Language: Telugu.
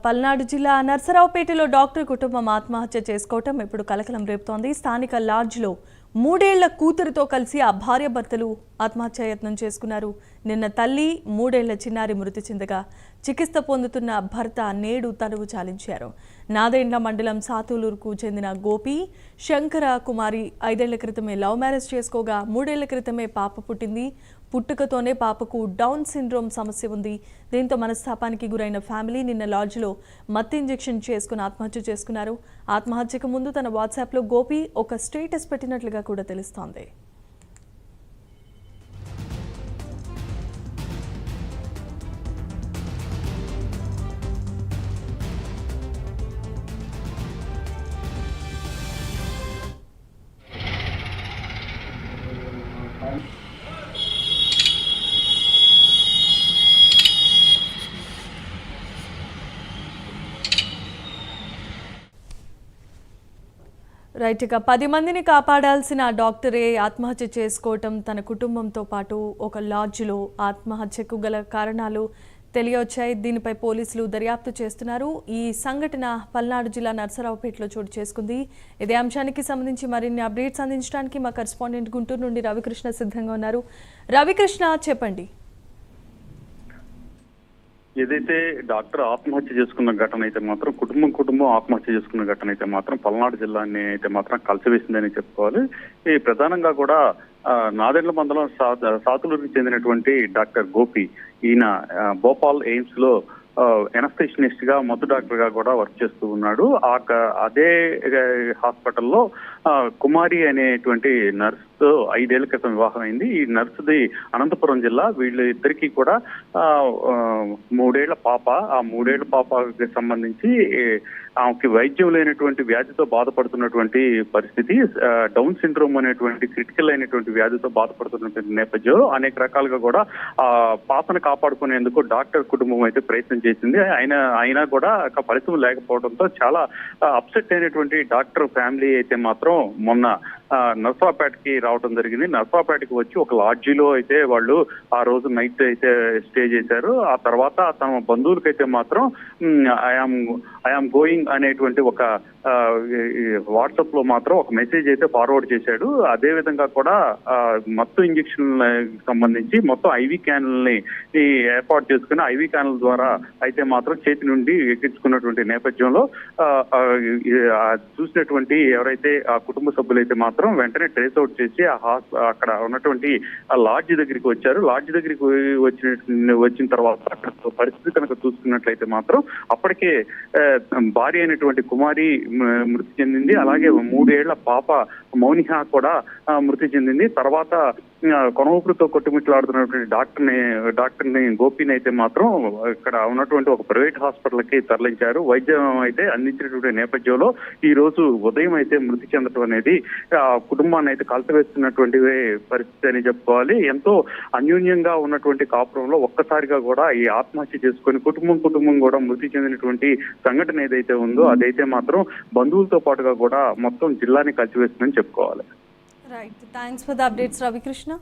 పల్నాడు జిల్లా నర్సరావుపేటలో డాక్టర్ కుటుంబం ఆత్మహత్య చేసుకోవటం ఇప్పుడు కలకలం రేపుతోంది. స్థానిక లాడ్జ్లో 3 ఏళ్ల కూతురితో కలిసి ఆ భార్యాభర్తలు ఆత్మహత్యాయత్నం చేసుకున్నారు. నిన్న తల్లి 3 ఏళ్ల చిన్నారి మృతి చెందగా చికిత్స పొందుతున్న భర్త నేడు తనువు చాలించారు. నాదెండ్ల మండలం సాతులూరుకు చెందిన గోపి శంకర కుమారి 5 ఏళ్ల క్రితమే లవ్ మ్యారేజ్ చేసుకోగా 3 ఏళ్ల క్రితమే పాప పుట్టింది. పుట్టుకతోనే పాపకు డౌన్ సిండ్రోమ్ సమస్య ఉంది. దీంతో మనస్తాపానికి గురైన ఫ్యామిలీ నిన్న లాడ్జ్లో మత్తు ఇంజెక్షన్ చేసుకుని ఆత్మహత్య చేసుకున్నారు. ఆత్మహత్యకు ముందు తన వాట్సాప్లో గోపి ఒక స్టేటస్ పెట్టినట్లుగా కూడా తెలుస్తోంది. రైట్, ఇక 10 మందిని కాపాడాల్సిన డాక్టరే ఆత్మహత్య చేసుకోవటం, తన కుటుంబంతో పాటు ఒక లాడ్జ్లో ఆత్మహత్యకు గల కారణాలు తెలియవచ్చాయి. దీనిపై పోలీసులు దర్యాప్తు చేస్తున్నారు. ఈ సంఘటన పల్నాడు జిల్లా నర్సరావుపేటలో చోటు చేసుకుంది. ఇదే అంశానికి సంబంధించి మరిన్ని అప్డేట్స్ అందించడానికి మా కరెస్పాండెంట్ గుంటూరు నుండి రవికృష్ణ సిద్ధంగా ఉన్నారు. రవికృష్ణ, చెప్పండి. ఏదైతే డాక్టర్ ఆత్మహత్య చేసుకున్న ఘటన అయితే మాత్రం కుటుంబం ఆత్మహత్య చేసుకున్న ఘటన అయితే మాత్రం పల్నాడు జిల్లాని అయితే మాత్రం కలిసివేసిందని చెప్పుకోవాలి. ఈ ప్రధానంగా కూడా నాదెండ్ల మండలం సాతులూరుకి చెందినటువంటి డాక్టర్ గోపి, ఈయన భోపాల్ ఎయిమ్స్ లో ఎనస్థెషనిస్ట్ గా మత్తు డాక్టర్ గా కూడా వర్క్ చేస్తూ ఉన్నాడు. అదే హాస్పిటల్లో కుమారి అనేటువంటి నర్స్ తో 5 ఏళ్ల క్రితం వివాహం అయింది. ఈ నర్సుది అనంతపురం జిల్లా. వీళ్ళిద్దరికీ కూడా 3 ఏళ్ల పాప. ఆ 3 ఏళ్ల పాపకి సంబంధించి ఆమెకి వైద్యం లేనటువంటి వ్యాధితో బాధపడుతున్నటువంటి పరిస్థితి, డౌన్ సిండ్రోమ్ అనేటువంటి క్రిటికల్ అయినటువంటి వ్యాధితో బాధపడుతున్నటువంటి నేపథ్యంలో అనేక రకాలుగా కూడా ఆ పాపను కాపాడుకునేందుకు డాక్టర్ కుటుంబం అయితే ప్రయత్నం చేసింది. అయినా కూడా ఫలితం లేకపోవడంతో చాలా అప్సెట్ అయినటువంటి డాక్టర్ ఫ్యామిలీ అయితే మాత్రం మొన్న నర్సాపేటకి రావడం జరిగింది. నర్సాపేటకి వచ్చి ఒక లాడ్జీలో అయితే వాళ్ళు ఆ రోజు నైట్ అయితే స్టే చేశారు. ఆ తర్వాత తమ బంధువులకైతే మాత్రం ఐఆమ్ గోయింగ్ అనేటువంటి ఒక వాట్సాప్ లో మాత్రం ఒక మెసేజ్ అయితే ఫార్వర్డ్ చేశాడు. అదే విధంగా కూడా మత్తు ఇంజెక్షన్ సంబంధించి మొత్తం ఐవీ క్యాన్లని ఏర్పాటు చేసుకుని ఐవీ క్యాన్ల ద్వారా అయితే మాత్రం చేతి నుండి ఎక్కించుకున్నటువంటి నేపథ్యంలో చూసినటువంటి ఎవరైతే ఆ కుటుంబ సభ్యులైతే మాత్రం వెంటనే ట్రేస్ అవుట్ చేసి అక్కడ ఉన్నటువంటి ఆ లాడ్జ్ దగ్గరికి వచ్చారు. లాడ్జ్ దగ్గరికి వచ్చిన తర్వాత అక్కడ పరిస్థితి కనుక చూసుకున్నట్లయితే మాత్రం అప్పటికే భార్య అయినటువంటి కుమారి మృతి చెందింది. అలాగే 3 ఏళ్ల పాప మౌనిహ కూడా మృతి చెందింది. తర్వాత కొనవూపులతో కొట్టుమిట్లాడుతున్నటువంటి డాక్టర్ని గోపిని అయితే మాత్రం ఇక్కడ ఉన్నటువంటి ఒక ప్రైవేట్ హాస్పిటల్ కి తరలించారు. వైద్యం అయితే అందించినటువంటి నేపథ్యంలో ఈ రోజు ఉదయం అయితే మృతి చెందడం అనేది కుటుంబాన్ని అయితే కలిసివేస్తున్నటువంటి పరిస్థితి అని చెప్పుకోవాలి. ఎంతో అన్యోన్యంగా ఉన్నటువంటి కాపురంలో ఒక్కసారిగా కూడా ఈ ఆత్మహత్య చేసుకుని కుటుంబం కూడా మృతి చెందినటువంటి సంఘటన ఏదైతే ఉందో అదైతే మాత్రం బంధువులతో పాటుగా కూడా మొత్తం జిల్లాని కలిసివేస్తుందని చెప్పుకోవాలి. Right, thanks for the updates Ravikrishna.